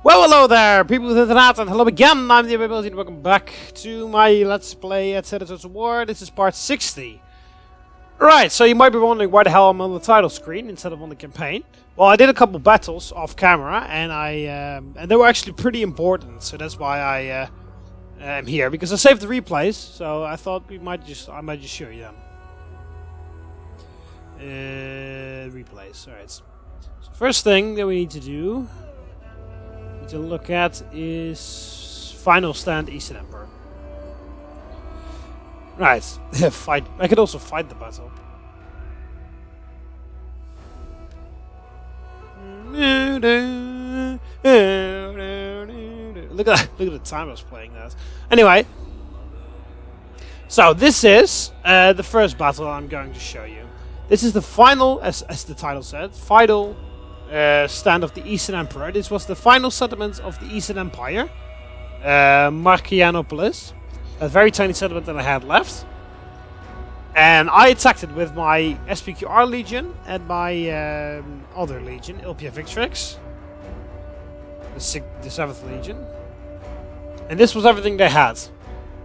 Well, hello there, people with internet, and hello again. I'm TheMBmulti, and welcome back to my Let's Play Attila Total War. This is part 60. Right, so you might be wondering why the hell I'm on the title screen instead of on the campaign. Well, I did a couple battles off camera, and they were actually pretty important, so that's why I am here, because I saved the replays. So I thought I might just show you them. Replays. All right. So first thing that we need to do. To look at is Final Stand Eastern Emperor. Right, fight. I could also fight the battle. Look at the time I was playing that. Anyway, so this is the first battle I'm going to show you. This is the final, as the title said, final. Stand of the Eastern Emperor. This was the final settlement of the Eastern Empire, Marcianopolis, a very tiny settlement that I had left, and I attacked it with my SPQR Legion and my other Legion, Ilpia Victrix, the 7th Legion, and this was everything they had,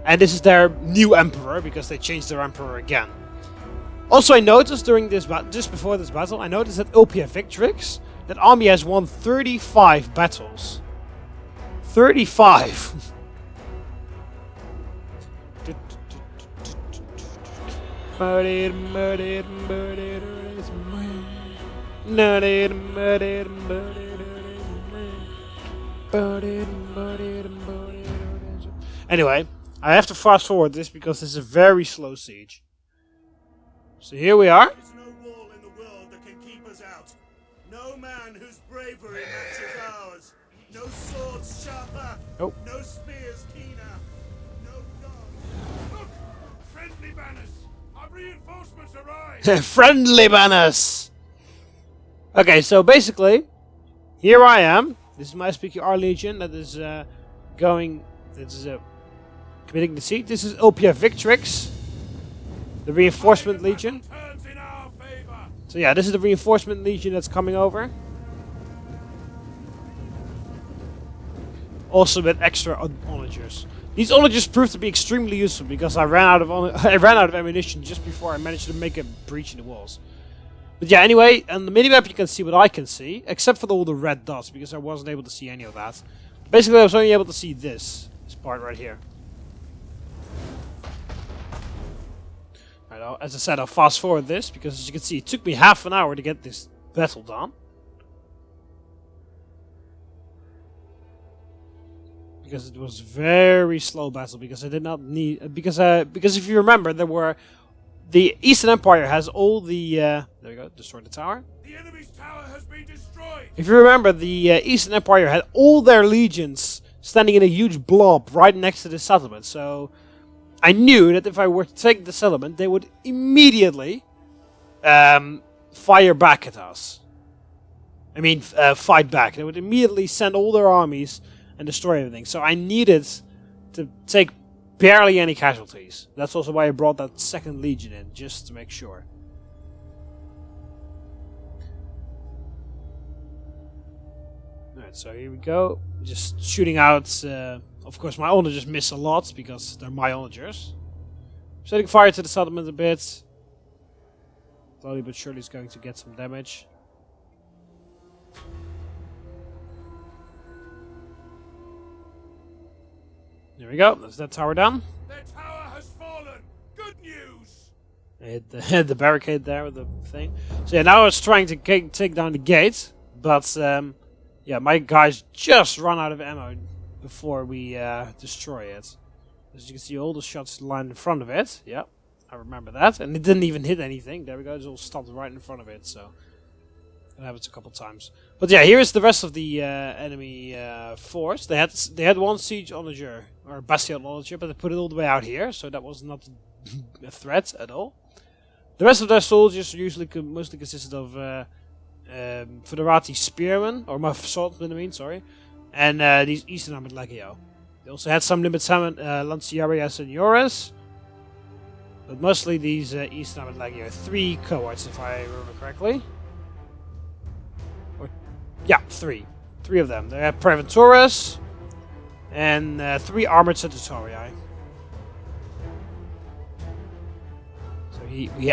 and this is their new Emperor because they changed their Emperor again. Also, I noticed during this just before this battle, I noticed that Ilpia Victrix, that army has won 35 battles. 35! Anyway, I have to fast forward this because this is a very slow siege. So here we are. There's no wall in the world that can keep us out. No man whose bravery matches ours. No swords sharper. Nope. No spears keener. No guns. Look! Friendly banners! Our reinforcements arrive! Friendly banners! Okay, so basically, here I am. This is my SPQR Legion that is committing the siege. This is Ilpia Victrix, the Reinforcement Legion. So yeah, this is the Reinforcement Legion that's coming over. Also with extra onagers. These onagers proved to be extremely useful because I ran out of ammunition just before I managed to make a breach in the walls. But yeah, anyway, on the minimap you can see what I can see, except for all the red dots because I wasn't able to see any of that. Basically, I was only able to see this part right here. As I said, I'll fast forward this because, as you can see, it took me half an hour to get this battle done. Because it was very slow battle. Because I did not need because if you remember, the Eastern Empire has all the there we go, destroy the tower. The enemy's tower has been destroyed. If you remember, the Eastern Empire had all their legions standing in a huge blob right next to the settlement. So I knew that if I were to take the settlement, they would immediately fire back at us. I mean, fight back. They would immediately send all their armies and destroy everything. So I needed to take barely any casualties. That's also why I brought that 2nd Legion in, just to make sure. Alright, so here we go. Just shooting out... of course, my onagers miss a lot because they're my onagers. Setting fire to the settlement a bit. Slowly but surely is going to get some damage. There we go. That's that tower done. Their tower has fallen. Good news. I hit the barricade there with the thing. So yeah, now I was trying to take down the gate, but yeah, my guys just run out of ammo before we destroy it. As you can see, all the shots lined in front of it. Yep, I remember that. And it didn't even hit anything. There we go, it all stopped right in front of it. So that happens a couple times. But yeah, here is the rest of the enemy force. They had one siege onager, or bastion onager, but they put it all the way out here. So that was not a threat at all. The rest of their soldiers usually mostly consisted of Federati spearmen, or my swordsmen, I mean, sorry. And these Eastern Armored Legio. They also had some Limit Summon Lanciaria Seniores. But mostly these Eastern Armored Legio. 3 cohorts, if I remember correctly. Or, yeah, 3. 3 of them. They have Preventoris and 3 armored Centauri. So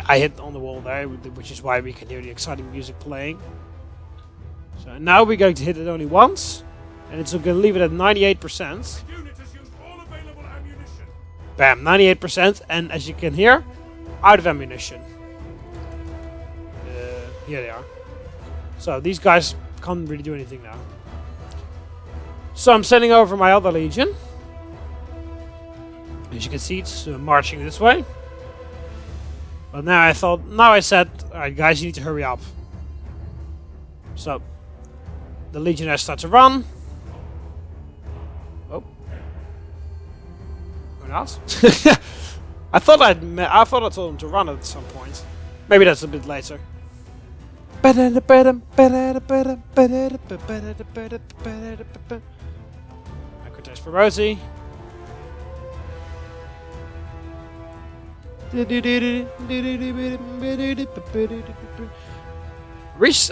I hit on the wall there, which is why we can hear the exciting music playing. So now we're going to hit it only once, and it's going to leave it at 98%. Bam, 98%, and as you can hear, out of ammunition. Here they are. So these guys can't really do anything now. So I'm sending over my other legion. As you can see, it's marching this way. But now I said, alright guys, you need to hurry up. So the legionnaires start to run. Oh. Or not. I thought I told them to run at some point. Maybe that's a bit later. Microtext Promoti.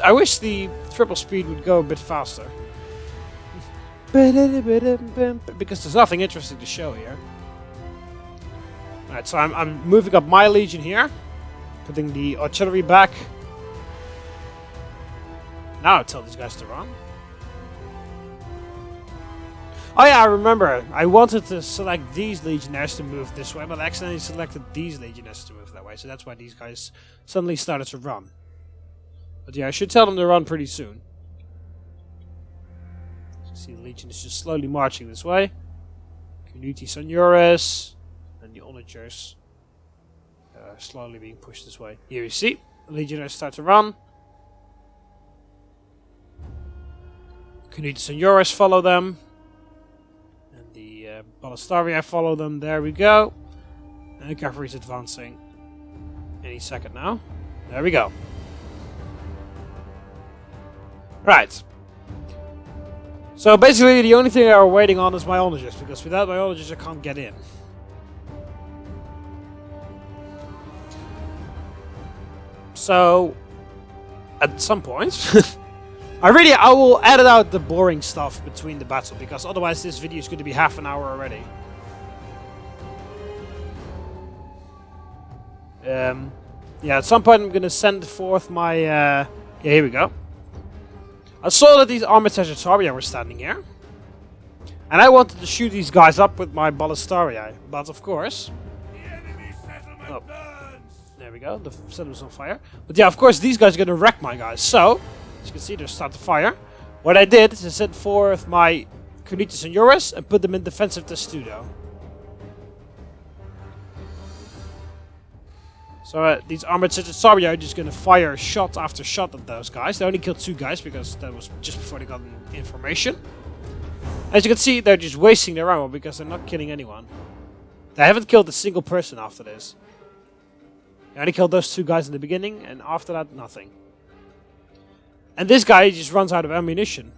I wish the triple speed would go a bit faster. Because there's nothing interesting to show here. Alright, so I'm moving up my legion here. Putting the artillery back. Now I tell these guys to run. Oh yeah, I remember. I wanted to select these legionnaires to move this way, but I accidentally selected these legionnaires to move that way. So that's why these guys suddenly started to run. But yeah, I should tell them to run pretty soon. So see, the legion is just slowly marching this way. Community Senores and the onagers slowly being pushed this way. Here you see, the legionnaires start to run. Community Senores follow them. And the Ballistarii follow them. There we go. And the cavalry's advancing. Any second now. There we go. Right. So basically the only thing I'm waiting on is my onagers, because without my onagers I can't get in. So at some point I will edit out the boring stuff between the battle, because otherwise this video is going to be half an hour already. Yeah, at some point I'm going to send forth my yeah, here we go. I saw that these armored Centauri were standing here. And I wanted to shoot these guys up with my Ballistarii, but of course... Oh, there we go, the settlement's on fire. But yeah, of course these guys are going to wreck my guys, so... As you can see, they're starting to fire. What I did is I sent forth my Community Senores and put them in defensive testudo. So these armored Centauri are just going to fire shot after shot at those guys. They only killed 2 guys because that was just before they got information. As you can see, they're just wasting their ammo because they're not killing anyone. They haven't killed a single person after this. They only killed those 2 guys in the beginning, and after that, nothing. And this guy just runs out of ammunition.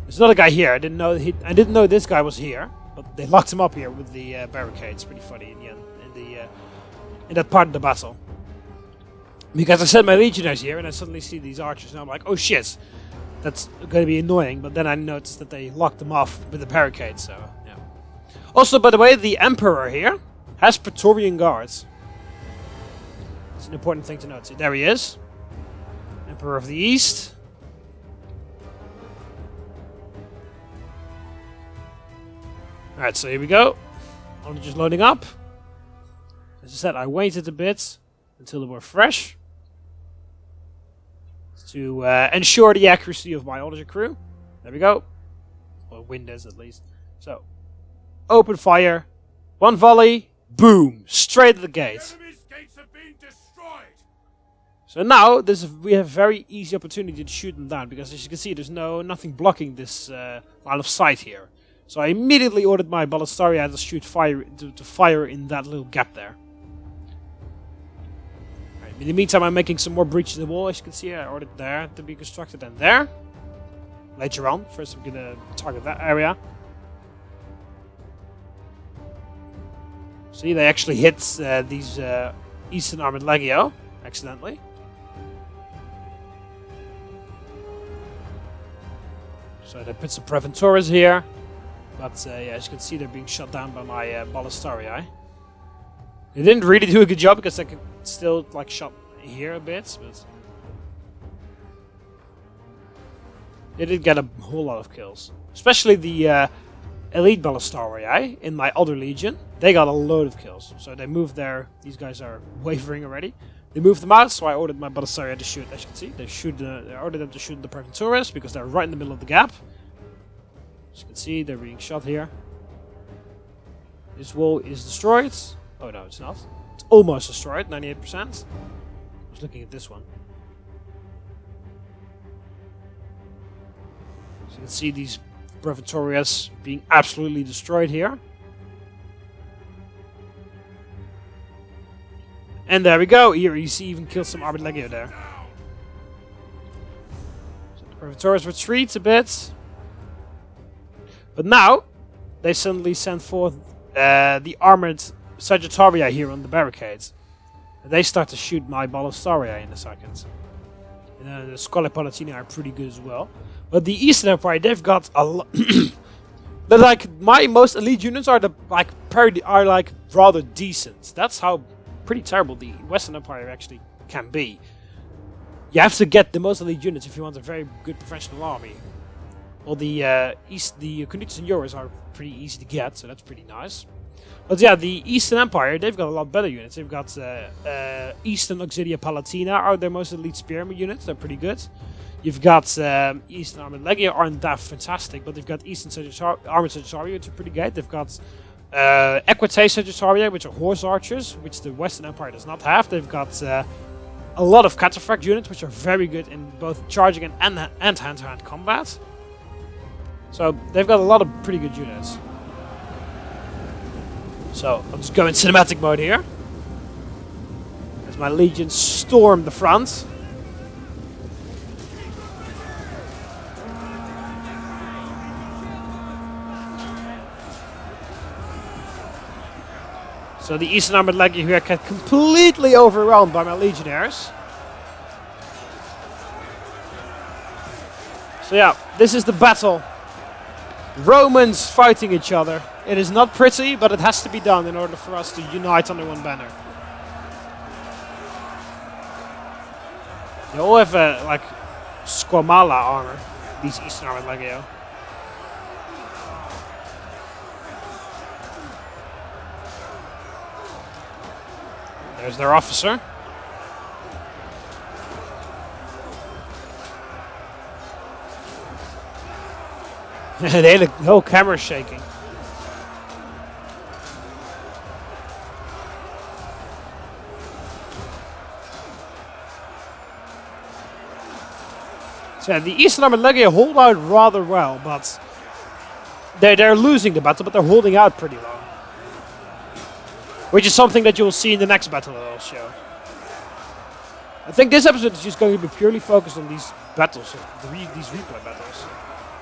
There's another guy here. I didn't know this guy was here, but they locked him up here with the barricades. Pretty funny in the end, in that part of the battle. Because I sent my legionnaires here, and I suddenly see these archers, and I'm like, oh shit, that's going to be annoying. But then I noticed that they locked them off with the barricades. So yeah. Also, by the way, the Emperor here has Praetorian guards. It's an important thing to note. So there he is. Emperor of the East. Alright, so here we go. Only just loading up. As I said, I waited a bit until they were fresh to ensure the accuracy of my onager crew. There we go. Or windows at least. So, open fire. 1 volley. Boom. Straight at the gate. So now we have a very easy opportunity to shoot them down, because as you can see there's nothing blocking this line of sight here. So I immediately ordered my Ballistarii to fire in that little gap there. Right, in the meantime I'm making some more breaches in the wall. As you can see, I ordered there to be constructed and there. Later on, first I'm gonna target that area. See, they actually hit these Eastern Armored Legio accidentally. So they put some Preventoras here. But yeah, as you can see, they're being shot down by my Ballastarii. They didn't really do a good job because they could still like shot here a bit, but they did get a whole lot of kills. Especially the elite Ballastarii in my other legion. They got a load of kills. So they moved their. These guys are wavering already. They moved them out, so I ordered my Ballastarii to shoot. As you can see, they ordered them to shoot the Preventoras because they're right in the middle of the gap. As you can see, they're being shot here. This wall is destroyed. Oh no, it's not. It's almost destroyed, 98%. I was looking at this one. So you can see these Preventorias being absolutely destroyed here. And there we go. Here you see even killed some Armored Legio there. So the Preventorias retreat a bit. But now, they suddenly send forth the armored Sagittaria here on the barricades. And they start to shoot my Ballastarii in a second. And the Scholle Palatini are pretty good as well. But the Eastern Empire, they've got a lot. But like my most elite units are like rather decent. That's how pretty terrible the Western Empire actually can be. You have to get the most elite units if you want a very good professional army. Well, the Knuts and Joris are pretty easy to get, so that's pretty nice. But yeah, the Eastern Empire, they've got a lot better units. They've got Eastern Auxilia Palatina are their most elite spearman units. They're pretty good. You've got Eastern Armored Legio aren't that fantastic, but they've got Eastern Armored Sagittaria, which are pretty good. They've got Equite Sagittaria, which are horse archers, which the Western Empire does not have. They've got a lot of Cataphract units, which are very good in both charging and hand-to-hand combat. So they've got a lot of pretty good units. So I'll just go in cinematic mode here. As my legions storm the front. So the Eastern Armored Legio here get completely overwhelmed by my legionnaires. So yeah, this is the battle. Romans fighting each other. It is not pretty, but it has to be done in order for us to unite under one banner. They all have like Squamala armor, these Eastern Armored Legio. There's their officer. The whole camera's shaking. So yeah, the Eastern Armored Legio hold out rather well, but they're losing the battle, but they're holding out pretty long. Which is something that you'll see in the next battle that I'll show. I think this episode is just going to be purely focused on these battles, these replay battles.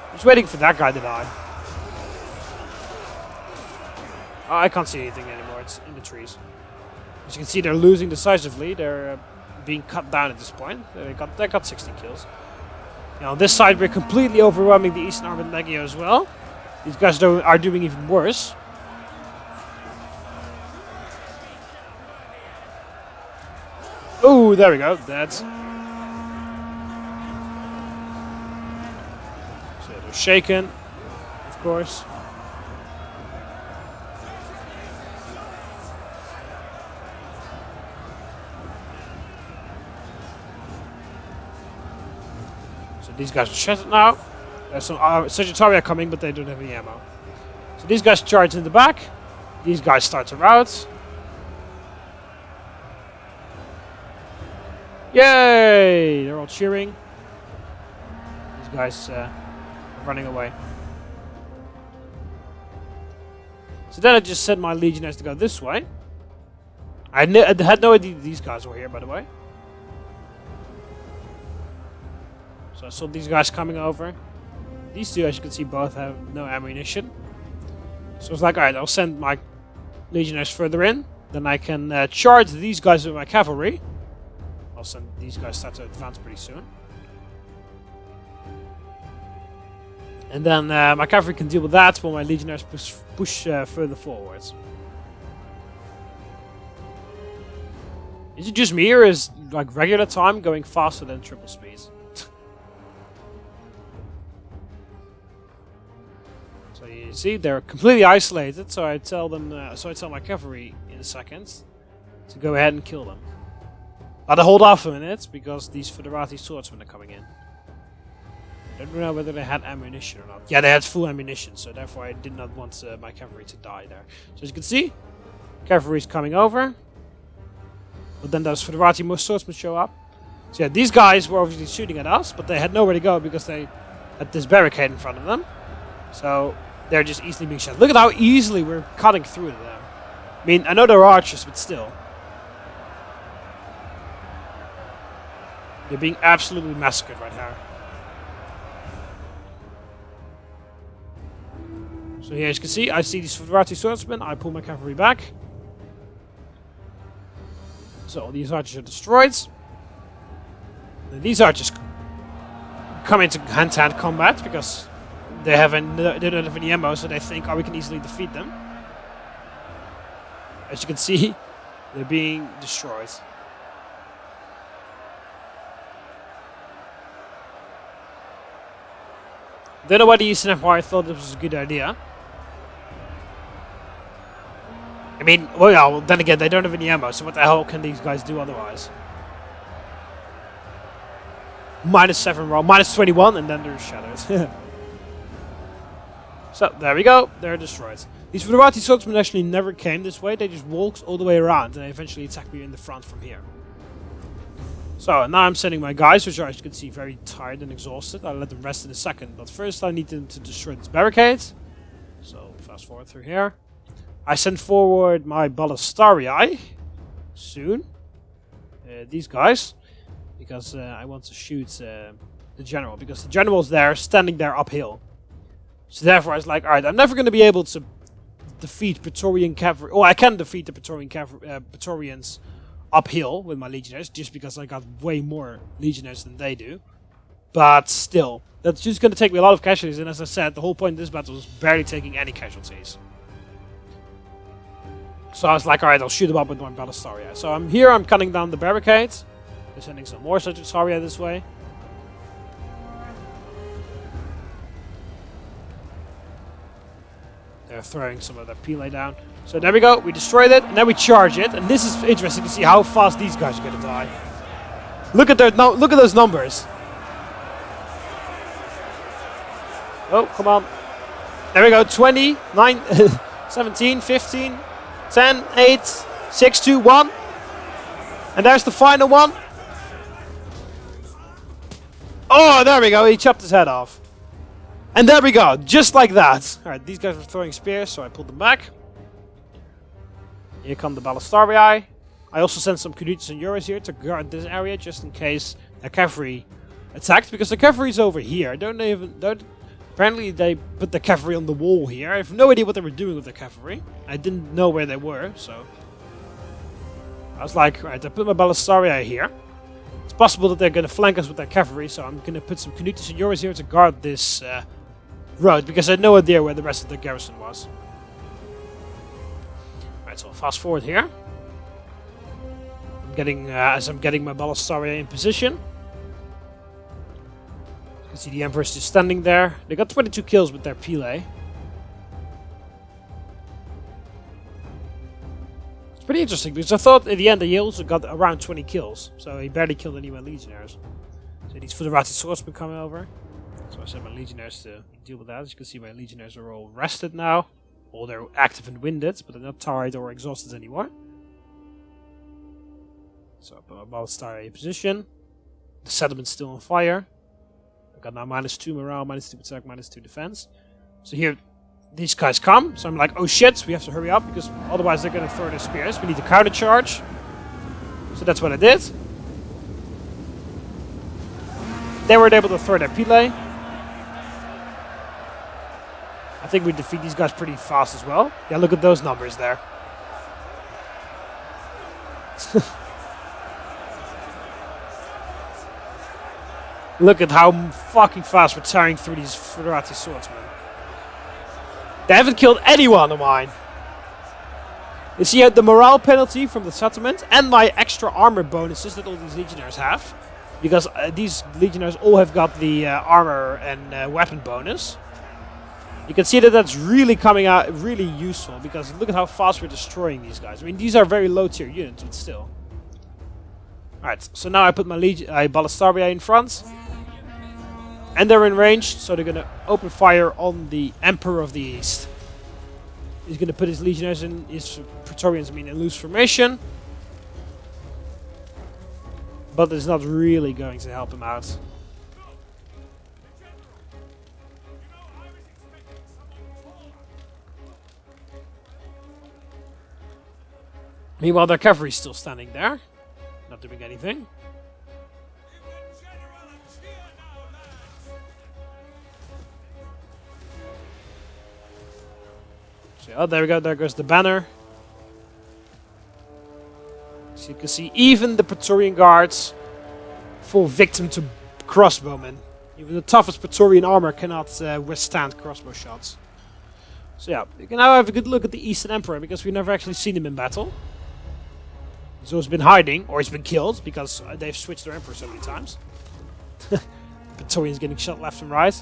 I'm just waiting for that guy to die. Oh, I can't see anything anymore, it's in the trees. As you can see, they're losing decisively. They're being cut down at this point. They got 16 kills. Now, on this side, we're completely overwhelming the Eastern Armored Legio as well. These guys are doing even worse. Oh, there we go. That's... So they're shaken, of course. So these guys are shattered now. There's some Sagittaria coming, but they don't have any ammo. So these guys charge in the back. These guys start to rout. Yay! They're all cheering. These guys are running away. So then I just sent my legionnaires to go this way. I had no idea these guys were here, by the way. So I saw these guys coming over. These two, as you can see, both have no ammunition. So I was like, alright, I'll send my legionnaires further in. Then I can charge these guys with my cavalry. These guys start to advance pretty soon. And then my cavalry can deal with that while my legionnaires push further forwards. Is it just me, or is like regular time going faster than triple speed? So you see, they're completely isolated. So I tell them. So I tell my cavalry in a second to go ahead and kill them. But I hold off a minute because these Federati swordsmen are coming in. I don't know whether they had ammunition or not. Yeah, they had full ammunition, so therefore I did not want my cavalry to die there. So as you can see, cavalry is coming over. But then those Federati swordsmen show up. So yeah, these guys were obviously shooting at us, but they had nowhere to go because they had this barricade in front of them. So they're just easily being shot. Look at how easily we're cutting through them. I mean, I know they're archers, but still. They're being absolutely massacred right now. So here, as you can see, I see these Federati swordsmen. I pull my cavalry back. So these archers are destroyed. And these archers come into hand-to-hand combat because they don't have any ammo, so they think, oh, we can easily defeat them. As you can see, they're being destroyed. Don't know why the Eastern Empire thought this was a good idea. I mean, well, yeah, well, then again, they don't have any ammo, so what the hell can these guys do otherwise? -7 roll, -21, and then they're shattered. So, there we go, they're destroyed. These Federati swordsmen actually never came this way, they just walked all the way around, and they eventually attacked me in the front from here. So, now I'm sending my guys, which are, as you can see, very tired and exhausted. I'll let them rest in a second, but first I need them to destroy this barricade. So, fast forward through here. I send forward my Ballastarii soon. These guys. Because I want to shoot the general. Because the general's there, standing there uphill. So therefore I was like, alright, I'm never going to be able to defeat Praetorian cavalry. Oh, I can defeat the Praetorians uphill with my legionnaires. Just because I got way more legionnaires than they do. But still, that's just going to take me a lot of casualties. And as I said, the whole point of this battle was barely taking any casualties. So I was like, alright, I'll shoot them up with my Ballastarii. So I'm here, I'm cutting down the barricade. They're sending some more Sagittaria this way. They're throwing some of their Pile down. So there we go, we destroyed it, and then we charge it. And this is interesting to see how fast these guys are going to die. Look at those numbers. Oh, come on. There we go, 20, 9, 17, 15... 10, 8, 6, 2, 1. And there's the final one. Oh, there we go. He chopped his head off. And there we go. Just like that. Alright, these guys were throwing spears, so I pulled them back. Here come the Ballastarii. I also sent some Canutus and Euros here to guard this area, just in case the cavalry attacked. Because the cavalry is over here. Apparently they put the cavalry on the wall here. I have no idea what they were doing with the cavalry. I didn't know where they were, so... I was like, right, I put my Ballastarii here. It's possible that they're going to flank us with their cavalry, so I'm going to put some Canutus and Euros here to guard this road, because I had no idea where the rest of the garrison was. Right, so I'll fast forward here. As I'm getting my Ballastarii in position. You can see the Emperor's just standing there. They got 22 kills with their Pile. It's pretty interesting because I thought in the end he also got around 20 kills. So he barely killed any of my legionnaires. So these Federati swordsmen coming over. So I sent my legionnaires to deal with that. As you can see, my legionnaires are all rested now. Well, they're active and winded, but they're not tired or exhausted anymore. So I put my Ballastarii in position. The settlement's still on fire. Got now -2 morale, -2 attack, -2 defense. So here, these guys come. So I'm like, oh shit, we have to hurry up because otherwise they're going to throw their spears. We need to counter charge. So that's what I did. They were able to throw their Pile. I think we defeat these guys pretty fast as well. Yeah, look at those numbers there. Look at how fucking fast we're tearing through these Federati swordsmen. They haven't killed anyone of mine. You see the morale penalty from the settlement and my extra armor bonuses that all these legionnaires have. Because these legionnaires all have got the armor and weapon bonus. You can see that that's really coming out really useful. Because look at how fast we're destroying these guys. I mean, these are very low tier units, but still. Alright, so now I put my Ballastarbiae in front. And they're in range, so they're going to open fire on the Emperor of the East. He's going to put his legionnaires in, his Praetorians, in loose formation. But it's not really going to help him out. Meanwhile, their cavalry is still standing there. Not doing anything. So, oh, there we go. There goes the banner. So you can see even the Praetorian guards fall victim to crossbowmen. Even the toughest Praetorian armor cannot withstand crossbow shots. So yeah, you can now have a good look at the Eastern Emperor because we've never actually seen him in battle. He's always been hiding, or he's been killed because they've switched their Emperor so many times. Praetorians getting shot left and right.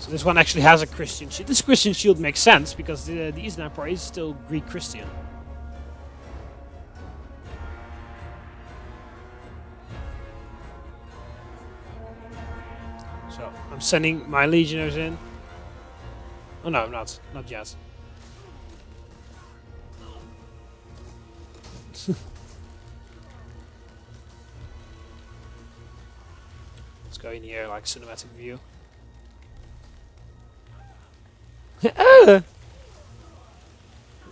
So this one actually has a Christian shield. This Christian shield makes sense because the Eastern Emperor is still Greek Christian. So I'm sending my legionnaires in. Oh no, I'm not yet. Let's go in here like cinematic view.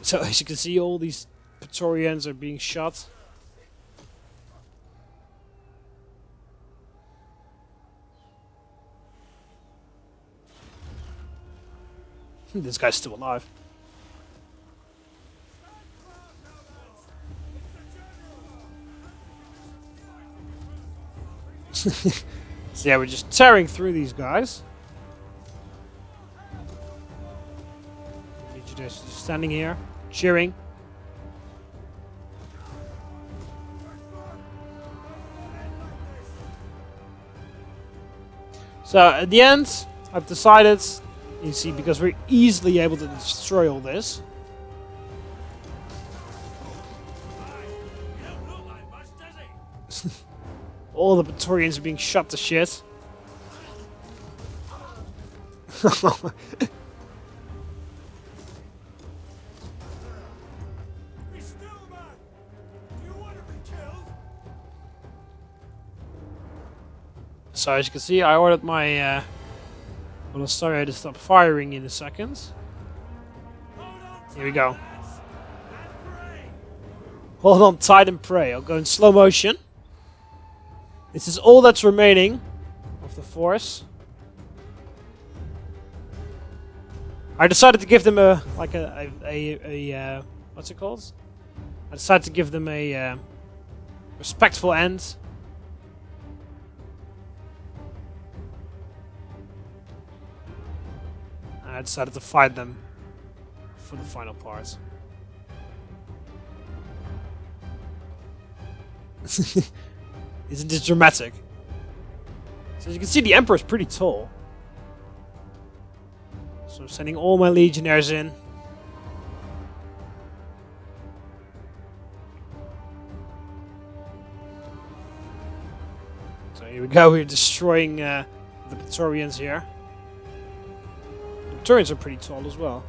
So as you can see, all these Praetorians are being shot. This guy's still alive. So yeah, we're just tearing through these guys. Just standing here, cheering. So at the end, I've decided, you see, because we're easily able to destroy all this. All the Praetorians are being shot to shit. So as you can see, I ordered my Ballastarbiae to stop firing in a second. Here we go. Hold on tight and pray. I'll go in slow motion. This is all that's remaining of the force. I decided to give them a what's it called? I decided to give them a respectful end. I decided to fight them for the final part. Isn't this dramatic? So as you can see, the Emperor is pretty tall. So I'm sending all my legionnaires in. So here we go, we're destroying the Praetorians here. The Praetorians are pretty tall as well.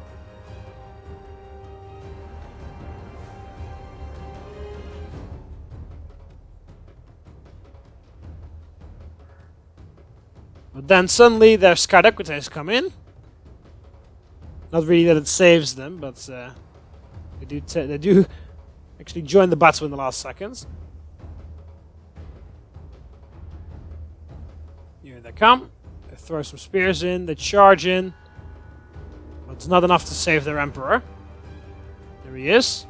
But then suddenly their Scardacutes come in. Not really that it saves them, but they do actually join the battle in the last seconds. Here they come. They throw some spears in, they charge in. But it's not enough to save their Emperor. There he is.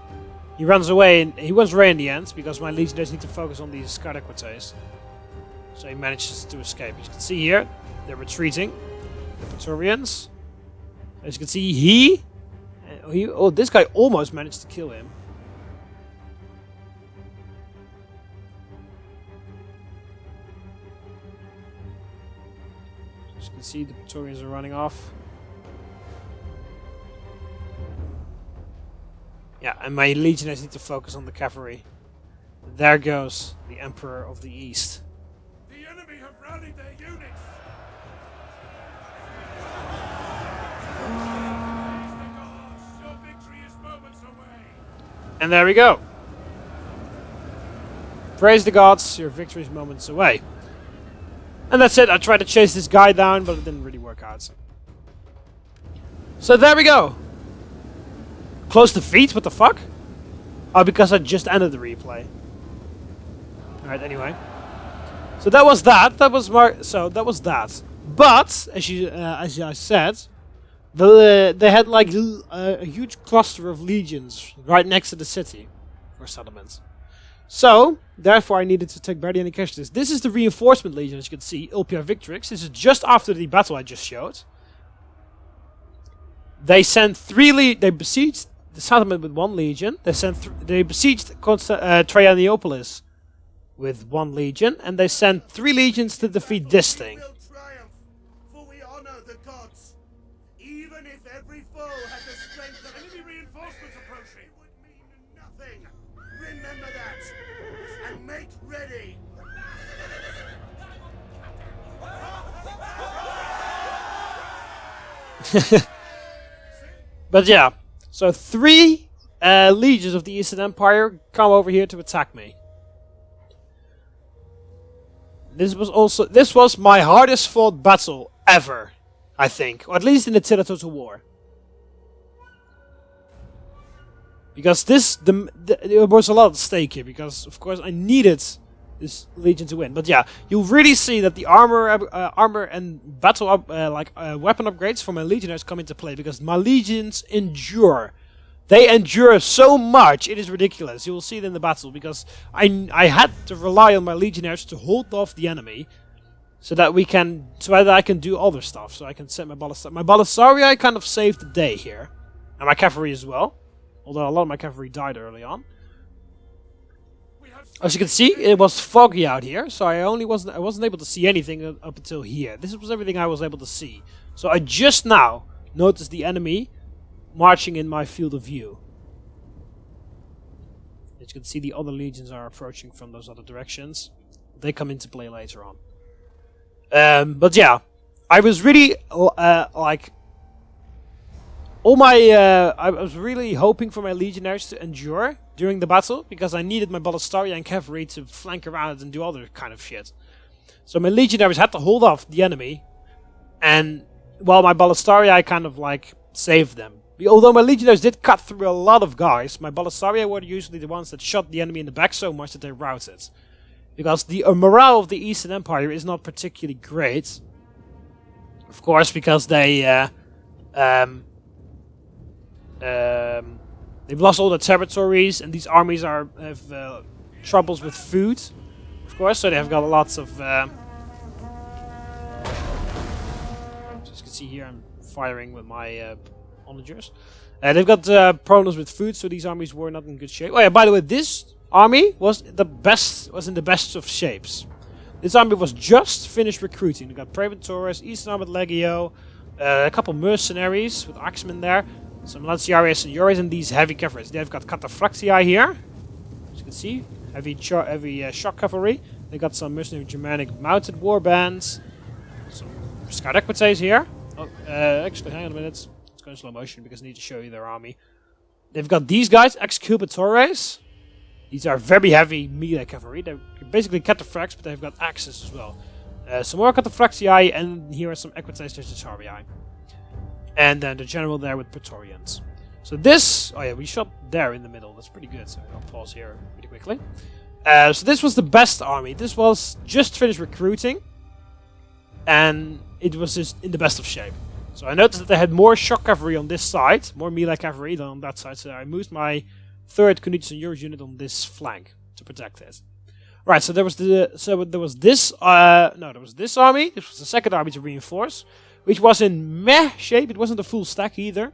He runs away, and he was away in the end because my legionaries need to focus on these scout equites. So he manages to escape. As you can see here, they're retreating. The Praetorians. As you can see, this guy almost managed to kill him. As you can see, the Praetorians are running off. Yeah, and my legionaries need to focus on the cavalry. There goes the Emperor of the East. The enemy have rallied their units. Your victory is moments away. And there we go. Praise the gods, your victory is moments away. And that's it. I tried to chase this guy down, but it didn't really work out. So there we go. Close defeat? What the fuck? Oh, because I just ended the replay. Alright, anyway. So that was that. That was that. But as I said, they had like a huge cluster of legions right next to the city or settlements. So therefore, I needed to take barely any casualties. This is the reinforcement legion, as you can see, Ulpia Victrix. This is just after the battle I just showed. They sent they besieged the settlement with 1 legion. They besieged Traianopolis with 1 legion, and they sent 3 legions to defeat this thing. We will triumph, for we honor the gods. Even if every foe had the strength of enemy reinforcements approaching, it would mean nothing. Remember that, and make ready. But yeah, so 3 legions of the Eastern Empire come over here to attack me. This was my hardest fought battle ever, I think, or at least in the Attila Total War. Because there was a lot at stake here, because of course I needed this legion to win. But yeah, you really see that the armor and battle weapon upgrades for my legionnaires come into play, because my legions endure. They endure so much, it is ridiculous. You will see it in the battle, because I had to rely on my legionnaires to hold off the enemy, so that I can do other stuff. So I can set my Balissarii kind of saved the day here, and my cavalry as well. Although a lot of my cavalry died early on. As you can see, it was foggy out here, so I wasn't able to see anything up until here. This was everything I was able to see. So I just now noticed the enemy marching in my field of view. As you can see, the other legions are approaching from those other directions. They come into play later on. But yeah, I was really I was really hoping for my legionnaires to endure during the battle, because I needed my Balissarii and cavalry to flank around and do other kind of shit. So my legionnaires had to hold off the enemy, and while my Balissarii kind of saved them. Although my legionnaires did cut through a lot of guys, my Balissarii were usually the ones that shot the enemy in the back so much that they routed. Because the morale of the Eastern Empire is not particularly great. Of course, because they've lost all their territories, and these armies have troubles with food, of course, so they have got lots of... As you can see here, I'm firing with my onagers. They've got problems with food, so these armies were not in good shape. Oh yeah, by the way, this army was in the best of shapes. This army was just finished recruiting. They got Praeventores, Eastern Armored Legio, a couple mercenaries with Axemen there, some Lanciaries and Yoris, and these heavy cavalry. They've got Cataphractii here, as you can see, heavy shock cavalry. They got some mercenary Germanic mounted war bands, some scout equites here. Oh, actually, hang on a minute. It's going slow motion because I need to show you their army. They've got these guys, Excubitores. These are very heavy melee cavalry. They're basically cataphracts, but they've got axes as well. Some more Cataphractii, and here are some Equites Tertiarii. And then the general there with Praetorians. So this... Oh yeah, we shot there in the middle. That's pretty good. So I'll pause here pretty quickly. So this was the best army. This was just finished recruiting. And it was just in the best of shape. So I noticed that they had more shock cavalry on this side. More melee cavalry than on that side. So I moved my 3rd Knudsen unit on this flank to protect it. Right, so there was this army. This was the 2nd army to reinforce, which was in meh shape. It wasn't a full stack either.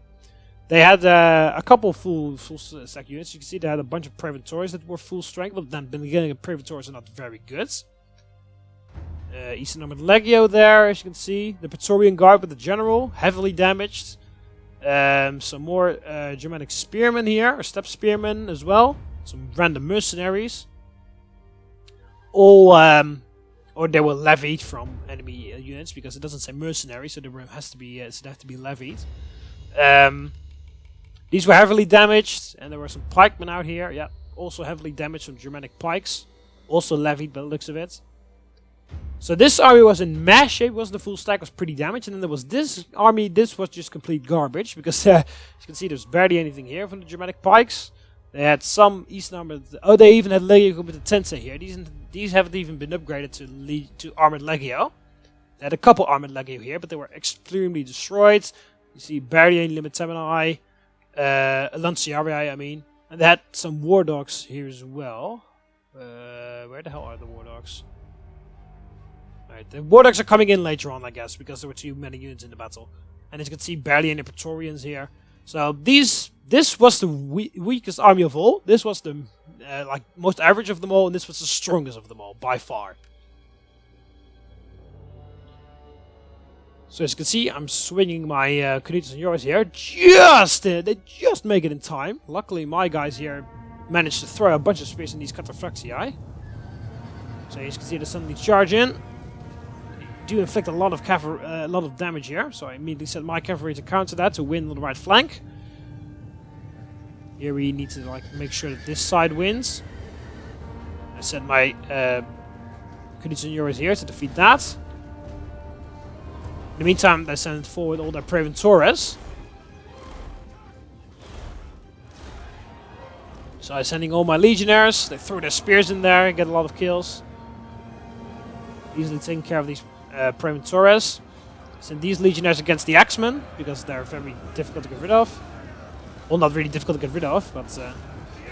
They had a couple full stack units. You can see they had a bunch of Praetorians that were full strength, but then the beginning of Praetorians are not very good. Eastern Armored Legio there, as you can see. The Praetorian Guard with the General, heavily damaged. Some more Germanic Spearmen here, or Steppe Spearmen as well. Some random mercenaries. All, or they were levied from enemy units, because it doesn't say mercenary, so they have to be levied. These were heavily damaged, and there were some pikemen out here. Yeah, also heavily damaged, some Germanic pikes. Also levied by the looks of it. So this army was in mass shape, wasn't the full stack, was pretty damaged. And then there was this army, this was just complete garbage. Because as you can see, there's barely anything here from the Germanic pikes. They had some Eastern Armored... Oh, they even had Legio with the Tensei here. These haven't even been upgraded to Armored Legio. They had a couple Armored Legio here, but they were extremely destroyed. You see barely any Limitemini. Lanciarii, I mean. And they had some War Dogs here as well. Where the hell are the War Dogs? Alright, the War Dogs are coming in later on, I guess, because there were too many units in the battle. And as you can see, barely any Praetorians here. So this was the weakest army of all. This was the most average of them all, and this was the strongest of them all, by far. So as you can see, I'm swinging my Knudsen Euros here. They just make it in time. Luckily, my guys here managed to throw a bunch of spears in these Cataphractii. So as you can see, they suddenly charge in. They do inflict a lot of damage here. So I immediately set my cavalry to counter that to win on the right flank. Here we need to make sure that this side wins. I set my Knudsen Euros here to defeat that. In the meantime, they send forward all their Praetorians. So I'm sending all my legionnaires. They throw their spears in there and get a lot of kills. Easily taking care of these Praetorians. Send these legionnaires against the Axemen, because they're very difficult to get rid of. Well, not really difficult to get rid of, but... The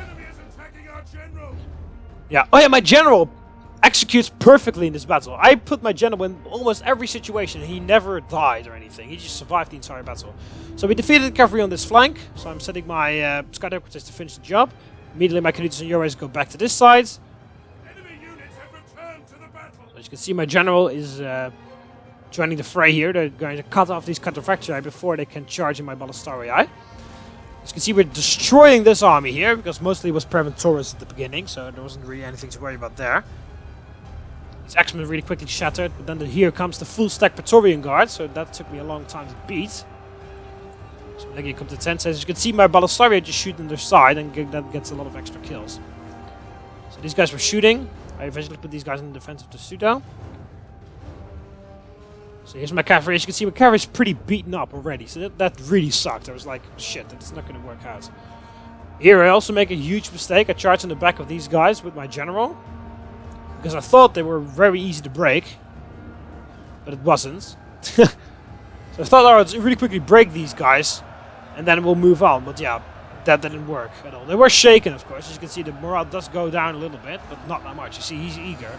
enemy is attacking our general. Yeah. Oh yeah, my general executes perfectly in this battle. I put my general in almost every situation and he never died or anything. He just survived the entire battle. So we defeated the cavalry on this flank. So I'm setting my Scout Equities to finish the job. Immediately my Knudsen Euros go back to this side. Enemy units have returned to the battle. So as you can see, my general is joining the fray here. They're going to cut off these Cataphractii before they can charge in my Ballastarii. As you can see, we're destroying this army here, because mostly it was Praetorians at the beginning, so there wasn't really anything to worry about there. These Axemen really quickly shattered, but then here comes the full stack Praetorian Guard, so that took me a long time to beat. So then you come to 10. As you can see, my Ballastarii just shoot on their side, and that gets a lot of extra kills. So these guys were shooting. I eventually put these guys in the defense of the pseudo. So here's my cavalry. As you can see, my cavalry is pretty beaten up already, so that really sucked. I was like, shit, that's not going to work out. Here I also make a huge mistake. I charge on the back of these guys with my general, because I thought they were very easy to break, but it wasn't. So I thought I would really quickly break these guys, and then we'll move on. But yeah, that didn't work at all. They were shaken, of course. As you can see, the morale does go down a little bit, but not that much. You see, he's eager.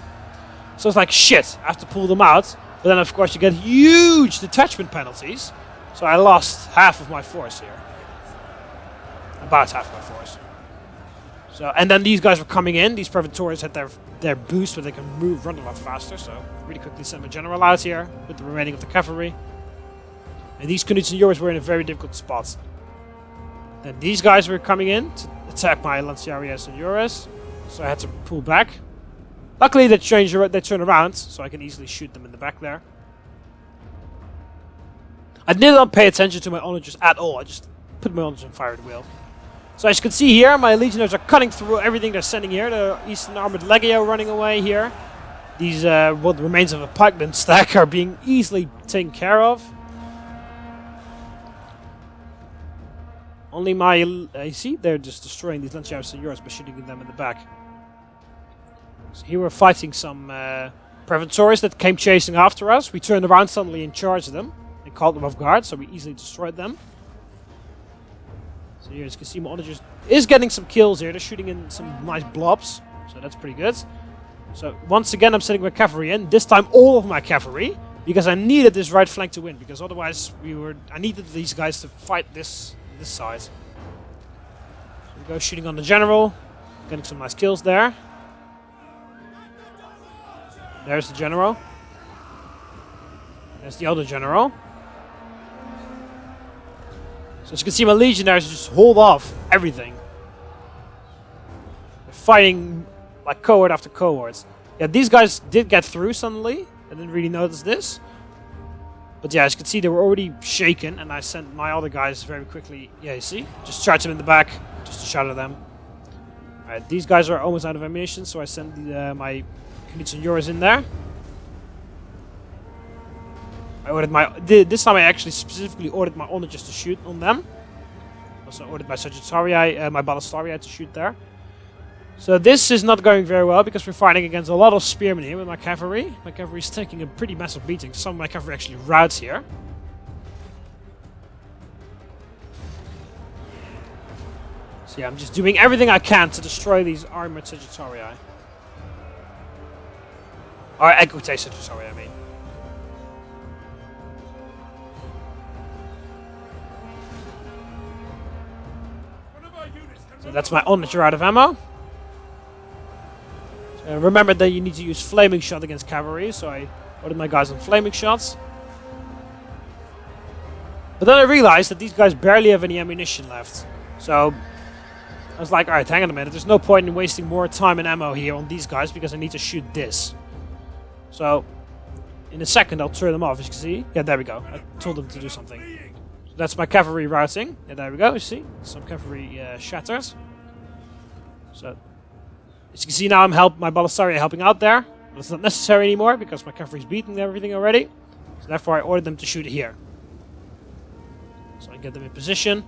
So it's like, shit, I have to pull them out. But then, of course, you get huge detachment penalties. So I lost half of my force here. About half my force. So, and then these guys were coming in. These Praetorians had their boost where they can run a lot faster. So really quickly sent my general out here with the remaining of the cavalry. And these Knudsen Euros were in a very difficult spot. Then these guys were coming in to attack my Lanciarii and Euros. So I had to pull back. Luckily they turn around, so I can easily shoot them in the back there. I did not pay attention to my onagers at all. I just put my onagers on fire at will. So as you can see here, my legionnaires are cutting through everything they're sending here. The Eastern Armored Legio running away here. These, what remains of a pikeman stack are being easily taken care of. Only my... you see, they're just destroying these Lanciarii and Euros by shooting them in the back. So here we're fighting some Praetorians that came chasing after us. We turned around suddenly and charged them. And caught them off guard, so we easily destroyed them. So here, as you can see, my onagers is getting some kills here. They're shooting in some nice blobs, so that's pretty good. So once again, I'm sending my cavalry in. This time, all of my cavalry, because I needed this right flank to win. Because otherwise, I needed these guys to fight this side. So we go shooting on the general, getting some nice kills there. There's the general. There's the other general. So as you can see, my legionaries just hold off everything. They're fighting like cohort after cohort. Yeah, these guys did get through suddenly. I didn't really notice this. But yeah, as you can see, they were already shaken. And I sent my other guys very quickly. Yeah, you see? Just charge them in the back. Just to shatter them. Alright, these guys are almost out of ammunition. So I sent my Knutsen in there. I ordered this time I actually specifically ordered my onagers to shoot on them. Also ordered my Sagittarii, my Ballistarii to shoot there. So this is not going very well because we're fighting against a lot of spearmen here with my cavalry. My cavalry is taking a pretty massive beating. Some of my cavalry actually routes here. So yeah, I'm just doing everything I can to destroy these armored Sagittarii. Or Equite Sagittarii, I mean. So that's my onager out of ammo. So remember that you need to use flaming shot against cavalry, so I ordered my guys on flaming shots. But then I realized that these guys barely have any ammunition left. So I was like, alright, hang on a minute. There's no point in wasting more time and ammo here on these guys because I need to shoot this. So in a second I'll turn them off, as you can see. Yeah, there we go. I told them to do something. That's my cavalry routing. Yeah, there we go, you see? Some cavalry shatters. So, as you can see now, my Ballistarii are helping out there. But it's not necessary anymore because my cavalry's beaten everything already. So therefore I ordered them to shoot here. So I get them in position.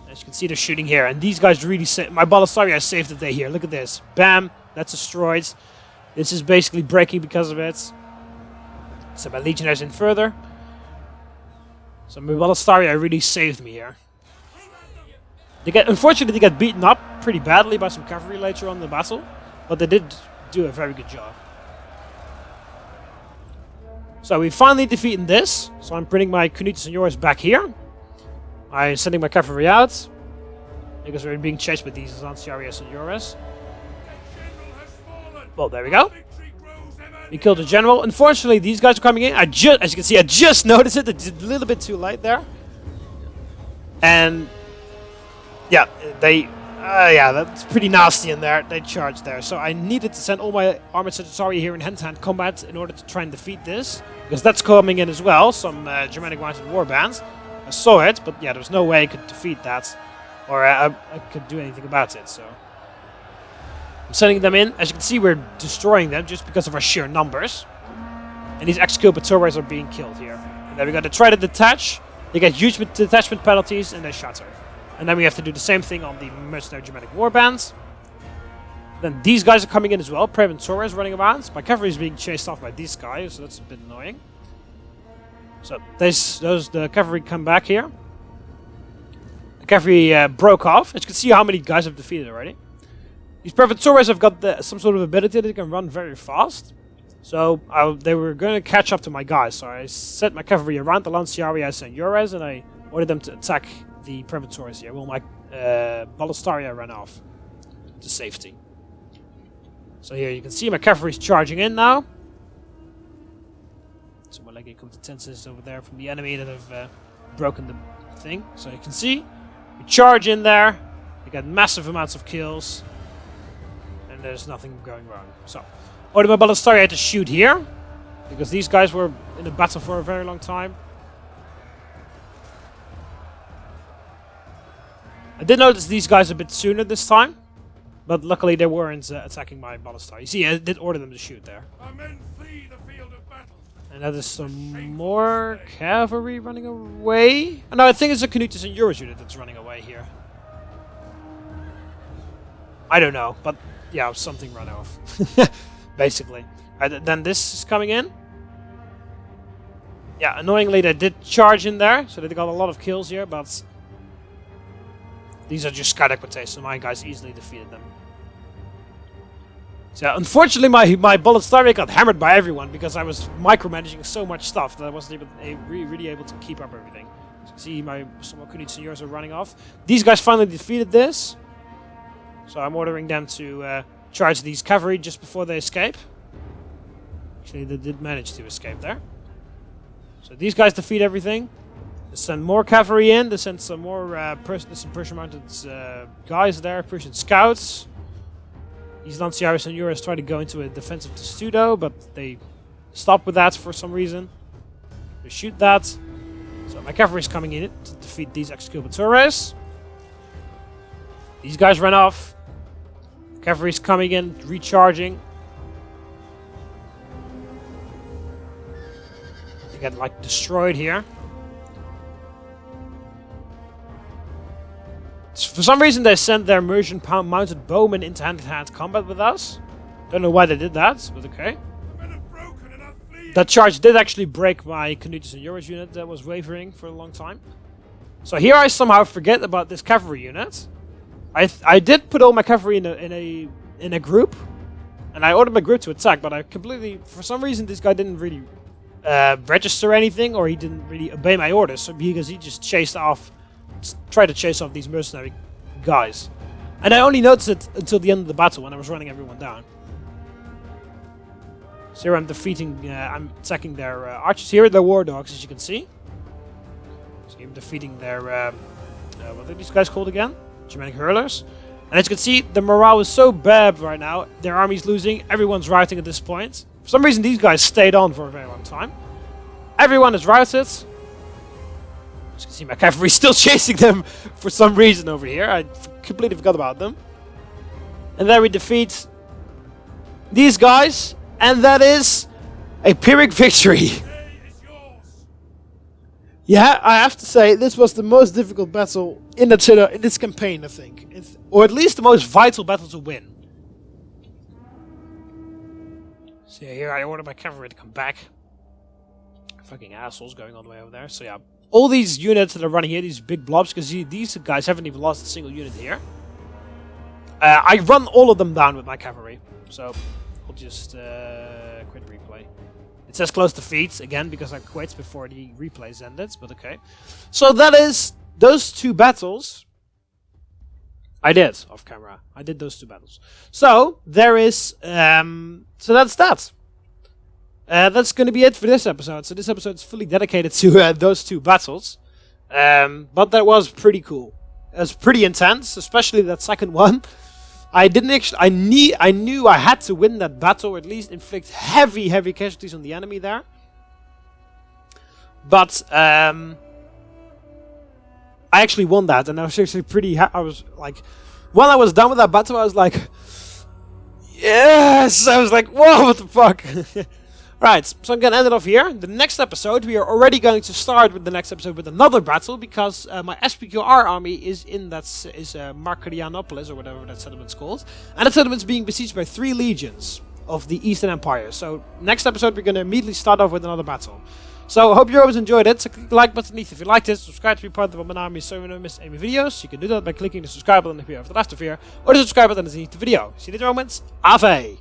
As you can see, they're shooting here. And these guys really my Ballistarii are saved the day here. Look at this. Bam! That's destroyed. This is basically breaking because of it. So my legionaries in further. So my Ballistarii really saved me here. Unfortunately, they get beaten up pretty badly by some cavalry later on in the battle, but they did do a very good job. So we finally defeated this. So I'm bringing my Knutsen back here. I'm sending my cavalry out because we're being chased by these Lanciarii and Yoris. Well, there we go. We killed the general. Unfortunately, these guys are coming in. As you can see, I just noticed it. It's a little bit too light there. And yeah, yeah, that's pretty nasty in there. They charged there. So I needed to send all my armored Sagittarii here in hand-to-hand combat in order to try and defeat this. Because that's coming in as well. Some Germanic mounted warbands. I saw it, but yeah, there was no way I could defeat that. Or I could do anything about it, so I'm sending them in. As you can see, we're destroying them just because of our sheer numbers. And these exculpatories are being killed here. And then we got to try to detach. They get huge detachment penalties and they shatter. And then we have to do the same thing on the mercenary Germanic warbands. Then these guys are coming in as well. Preventories running around. My cavalry is being chased off by these guys, so that's a bit annoying. So the cavalry come back here. The cavalry broke off. As you can see how many guys I've defeated already. These Preventories have got some sort of ability that they can run very fast. So they were going to catch up to my guys. So I set my cavalry around the Lanciarii and Yoris, and I ordered them to attack the Preventories here. Well, my Ballistarii ran off to safety. So here you can see my cavalry is charging in now. So my legging competences over there from the enemy that have broken the thing. So you can see, we charge in there. We get massive amounts of kills. And there's nothing going wrong. So, ordered my Ballistarii to shoot here. Because these guys were in a battle for a very long time. I did notice these guys a bit sooner this time. But luckily they weren't attacking my Ballistarii. You see, I did order them to shoot there. Our men flee the field of battle. And that is some more cavalry running away. Oh, no, I think it's a Knutsen and Yoris unit that's running away here. I don't know, but yeah, something run off. Basically. Then this is coming in. Yeah, annoyingly they did charge in there, so they got a lot of kills here, but These are just scout equites, so my guys easily defeated them. So unfortunately my bullet started got hammered by everyone because I was micromanaging so much stuff that I wasn't really able to keep up everything. As you can see, some Kunit seniors are running off. These guys finally defeated this. So I'm ordering them to charge these cavalry just before they escape. Actually, they did manage to escape there. So these guys defeat everything. They send more cavalry in. They send some more Persian mounted guys there, Persian scouts. These Lanciaris and Euros try to go into a defensive testudo, but they stop with that for some reason. They shoot that. So my cavalry is coming in to defeat these exculpatores. These guys run off. Cavalry is coming in, recharging. They get like destroyed here. For some reason they sent their Mercian mounted bowmen into hand-to-hand combat with us. Don't know why they did that, but okay. That charge did actually break my Canutus and Eurus unit that was wavering for a long time. So here I somehow forget about this cavalry unit. I did put all my cavalry in a group, and I ordered my group to attack, but I completely, for some reason, this guy didn't really register anything, or he didn't really obey my orders, so because he just tried to chase off these mercenary guys. And I only noticed it until the end of the battle when I was running everyone down. So here I'm I'm attacking their archers. Here are their war dogs, as you can see. So I'm defeating their, what are these guys called again? Germanic hurlers. And as you can see, the morale is so bad right now. Their army's losing. Everyone's routing at this point. For some reason, these guys stayed on for a very long time. Everyone is routed. As you can see, my cavalry is still chasing them for some reason over here. I completely forgot about them. And then we defeat these guys. And that is a Pyrrhic victory. Yeah, I have to say, this was the most difficult battle in this campaign, I think. Or at least the most vital battle to win. So yeah, here I order my cavalry to come back. Fucking assholes going all the way over there. So yeah, all these units that are running here, these big blobs, because these guys haven't even lost a single unit here. I run all of them down with my cavalry. So I'll just quit replay. It says close defeat again because I quit before the replays ended, but okay. So that is those two battles. I did off camera. I did those two battles. So there is. So that's that. That's going to be it for this episode. So this episode is fully dedicated to those two battles. But that was pretty cool. It was pretty intense, especially that second one. I knew I had to win that battle, or at least inflict heavy casualties on the enemy there. But I actually won that, and I was actually pretty. I was like, when I was done with that battle, I was like, yes! I was like, whoa, what the fuck? Right, so I'm gonna end it off here. The next episode, we are already going to start with the next episode with another battle, because my SPQR army is in Markarianopolis, or whatever that settlement's called. And that settlement's being besieged by 3 legions of the Eastern Empire. So next episode, we're gonna immediately start off with another battle. So I hope you always enjoyed it. So click the like button beneath if you liked it. Subscribe to be part of the TheMBmulti army so you don't miss any videos. You can do that by clicking the subscribe button here over the left of here, or the subscribe button underneath the video. See you later, moments. Ave!